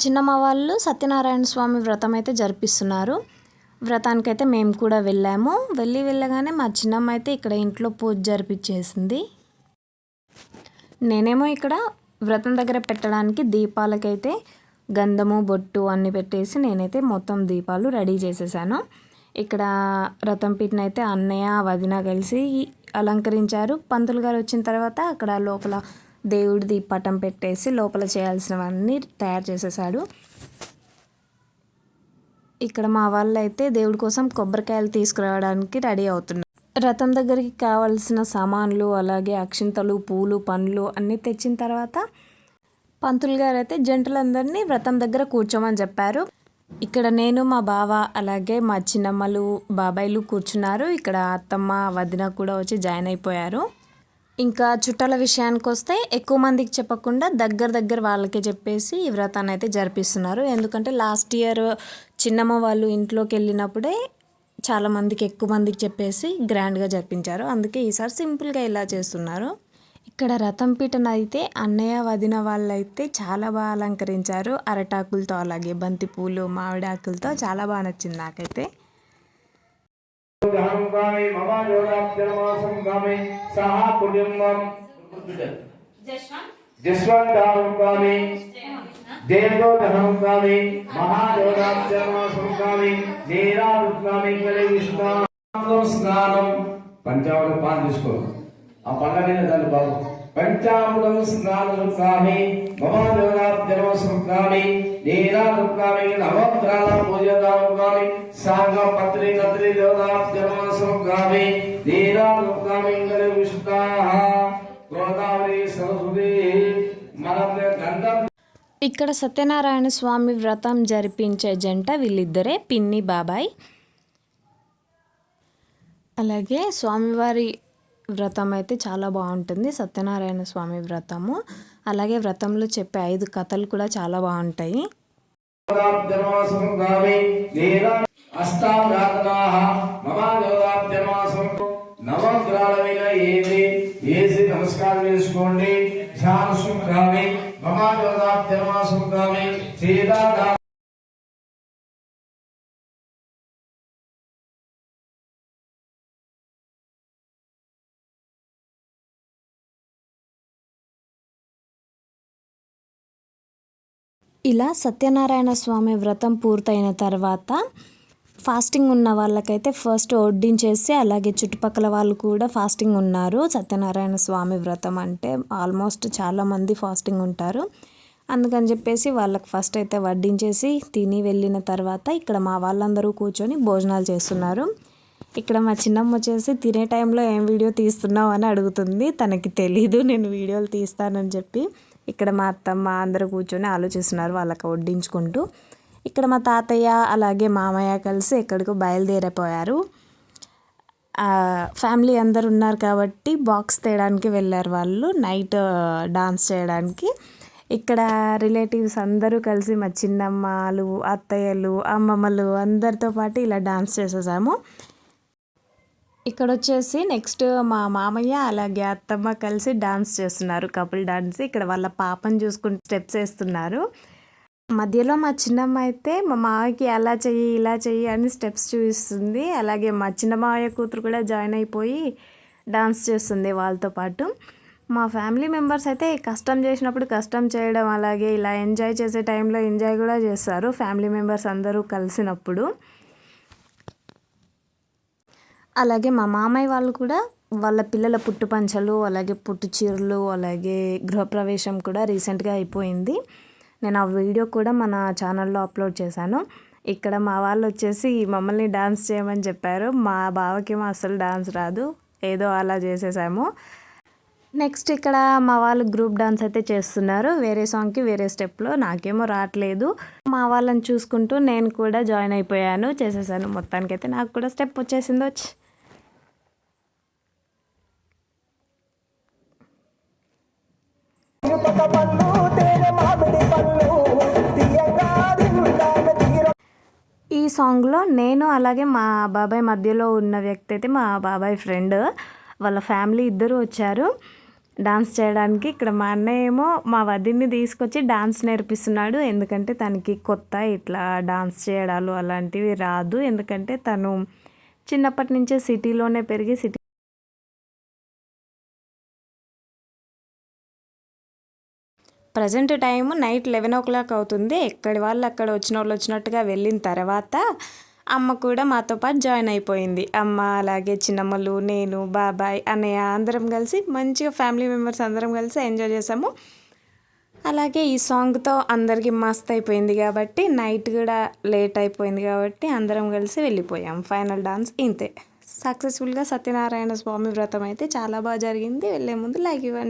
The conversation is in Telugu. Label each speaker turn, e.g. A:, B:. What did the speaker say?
A: చిన్నమ్మ వాళ్ళు సత్యనారాయణ స్వామి వ్రతం అయితే జరిపిస్తున్నారు. వ్రతానికైతే మేము కూడా వెళ్ళాము. వెళ్ళగానే మా చిన్నమ్మ అయితే ఇక్కడ ఇంట్లో పూజ జరిపించేసింది. నేనేమో ఇక్కడ వ్రతం దగ్గర పెట్టడానికి దీపాలకైతే గంధము బొట్టు అన్నీ పెట్టేసి నేనైతే మొత్తం దీపాలు రెడీ చేసేసాను. ఇక్కడ రథం పీటను అయితే అన్నయ్య వదిన కలిసి అలంకరించారు. పంతులు గారు వచ్చిన తర్వాత అక్కడ లోపల దేవుడిది పటం పెట్టేసి లోపల చేయాల్సినవన్నీ తయారు చేసేసాడు. ఇక్కడ మా వాళ్ళు అయితే దేవుడి కోసం కొబ్బరికాయలు తీసుకురావడానికి రెడీ అవుతున్నారు. రథం దగ్గరికి కావాల్సిన సామాన్లు అలాగే అక్షింతలు పూలు పండ్లు అన్నీ తెచ్చిన తర్వాత పంతులు గారు అయితే జంటలందరినీ వ్రతం దగ్గర కూర్చోమని చెప్పారు. ఇక్కడ నేను మా బావ అలాగే మా చిన్నమ్మలు బాబాయిలు కూర్చున్నారు. ఇక్కడ అత్తమ్మ వదిన కూడా వచ్చి జాయిన్ అయిపోయారు. ఇంకా చుట్టాల విషయానికి వస్తే ఎక్కువ మందికి చెప్పకుండా దగ్గర వాళ్ళకే చెప్పేసి ఈ వ్రతాన్ని అయితే జరిపిస్తున్నారు. ఎందుకంటే లాస్ట్ ఇయర్ చిన్నమ్మ వాళ్ళు ఇంట్లోకి వెళ్ళినప్పుడే చాలామందికి ఎక్కువ మందికి చెప్పేసి గ్రాండ్గా జరిపించారు. అందుకే ఈసారి సింపుల్గా ఇలా చేస్తున్నారు. ఇక్కడ రథం పీటను అయితే అన్నయ్య వదిన వాళ్ళైతే చాలా బాగా అలంకరించారు. అరటాకులతో అలాగే బంతి పూలు మామిడి ఆకులతో చాలా బాగా నచ్చింది నాకైతే.
B: పంచామృత పాన్ తీసుకో ఆ పండగ దాన్ని బాగు పంచామృతం స్నానముకామి మమాదేవనాభ్యనమస్కామి నీరాముకామి నవగ్రహ పూజనాముకామి సాంగ పత్రి కత్రి దేవనాభ్యనమస్కామి నీరాముకామి విష్ణాః గోదావరి సరస్వతి మనమే గంధం.
A: ఇక్కడ సత్యనారాయణ స్వామి వ్రతం జరిపించే జంట వీళ్ళిద్దరే పిన్ని బాబాయ్. అలాగే స్వామివారి వ్రతం అయితే చాలా బాగుంటుంది. సత్యనారాయణ స్వామి వ్రతము అలాగే వ్రతంలో చెప్పే 5 కథలు కూడా చాలా బాగుంటాయి.
B: నమస్కారం చేసుకోండి.
A: ఇలా సత్యనారాయణ స్వామి వ్రతం పూర్తయిన తర్వాత ఫాస్టింగ్ ఉన్న వాళ్ళకైతే ఫస్ట్ వడ్డించేసి అలాగే చుట్టుపక్కల వాళ్ళు కూడా ఫాస్టింగ్ ఉన్నారు. సత్యనారాయణ స్వామి వ్రతం అంటే ఆల్మోస్ట్ చాలామంది ఫాస్టింగ్ ఉంటారు. అందుకని చెప్పేసి వాళ్ళకి ఫస్ట్ అయితే వడ్డించేసి తిని వెళ్ళిన తర్వాత ఇక్కడ మా వాళ్ళందరూ కూర్చొని భోజనాలు చేస్తున్నారు. ఇక్కడ మా చిన్నమ్మ వచ్చేసి తినే టైంలో ఏం వీడియో తీస్తున్నావు అని అడుగుతుంది. తనకి తెలీదు నేను వీడియోలు తీస్తానని చెప్పి. ఇక్కడ మా అత్తమ్మ అందరూ కూర్చొని ఆలోచిస్తున్నారు వాళ్ళకి వడ్డించుకుంటూ. ఇక్కడ మా తాతయ్య అలాగే మామయ్య కలిసి ఎక్కడికో బయలుదేరిపోయారు. ఫ్యామిలీ అందరు ఉన్నారు కాబట్టి బాక్స్ తేయడానికి వెళ్ళారు వాళ్ళు నైట్ డాన్స్ చేయడానికి. ఇక్కడ రిలేటివ్స్ అందరూ కలిసి మా చిన్నమ్మలు అత్తయ్యలు అమ్మమ్మలు అందరితో పాటు ఇలా డాన్స్ చేసేసాము. ఇక్కడ వచ్చేసి నెక్స్ట్ మా మామయ్య అలాగే అత్తమ్మ కలిసి డాన్స్ చేస్తున్నారు, కపుల్ డాన్స్. ఇక్కడ వాళ్ళ పాపను చూసుకుంటూ స్టెప్స్ వేస్తున్నారు. మధ్యలో మా చిన్నమ్మ అయితే మా మామయ్యకి అలా చెయ్యి ఇలా చెయ్యి అని స్టెప్స్ చూపిస్తుంది. అలాగే మా చిన్న మామయ్య కూతురు కూడా జాయిన్ అయిపోయి డాన్స్ చేస్తుంది వాళ్ళతో పాటు. మా ఫ్యామిలీ మెంబర్స్ అయితే కష్టం చేసినప్పుడు కష్టం చేయడం అలాగే ఇలా ఎంజాయ్ చేసే టైంలో ఎంజాయ్ కూడా చేస్తారు ఫ్యామిలీ మెంబర్స్ అందరూ కలిసినప్పుడు. అలాగే మా మామయ్య వాళ్ళు కూడా వాళ్ళ పిల్లల పుట్టు పంచలు అలాగే పుట్టు చీరలు అలాగే గృహప్రవేశం కూడా రీసెంట్గా అయిపోయింది. నేను ఆ వీడియో కూడా మన ఛానల్లో అప్లోడ్ చేశాను. ఇక్కడ మా వాళ్ళు వచ్చేసి మమ్మల్ని డాన్స్ చేయమని చెప్పారు. మా బావకేమో అసలు డాన్స్ రాదు, ఏదో అలా చేసేసాము. నెక్స్ట్ ఇక్కడ మా వాళ్ళు గ్రూప్ డాన్స్ అయితే చేస్తున్నారు. వేరే సాంగ్కి వేరే స్టెప్లో, నాకేమో రావట్లేదు. మా వాళ్ళని చూసుకుంటూ నేను కూడా జాయిన్ అయిపోయాను, చేసేసాను. మొత్తానికైతే నాకు కూడా స్టెప్ వచ్చేసిందో. ఈ సాంగ్లో నేను అలాగే మా బాబాయ్ మధ్యలో ఉన్న వ్యక్తి అయితే మా బాబాయ్ ఫ్రెండ్, వాళ్ళ ఫ్యామిలీ ఇద్దరు వచ్చారు. డాన్స్ చేయడానికి. ఇక్కడ మా అన్నయ్య ఏమో మా వదిన్ని తీసుకొచ్చి డాన్స్ నేర్పిస్తున్నాడు. ఎందుకంటే తనకి కొత్త ఇట్లా డాన్స్ చేయడాలు అలాంటివి రాదు. ఎందుకంటే తను చిన్నప్పటి నుంచే సిటీలోనే పెరిగి ప్రజెంట్ టైము నైట్ 11 అవుతుంది. ఎక్కడి వాళ్ళు అక్కడ వచ్చిన వాళ్ళు వచ్చినట్టుగా వెళ్ళిన తర్వాత అమ్మ కూడా మాతో పాటు జాయిన్ అయిపోయింది. అమ్మ అలాగే చిన్నమ్మలు, నేను, బాబాయ్, అన్నయ్య అందరం కలిసి మంచిగా ఫ్యామిలీ మెంబర్స్ అందరం కలిసి ఎంజాయ్ చేసాము. అలాగే ఈ సాంగ్తో అందరికీ మస్త్ అయిపోయింది కాబట్టి నైట్ కూడా లేట్ అయిపోయింది కాబట్టి అందరం కలిసి వెళ్ళిపోయాం. ఫైనల్ డాన్స్ ఇంతే. సక్సెస్ఫుల్గా సత్యనారాయణ స్వామి వ్రతం అయితే చాలా బాగా జరిగింది. వెళ్ళే ముందు లైక్ ఇవ్వండి.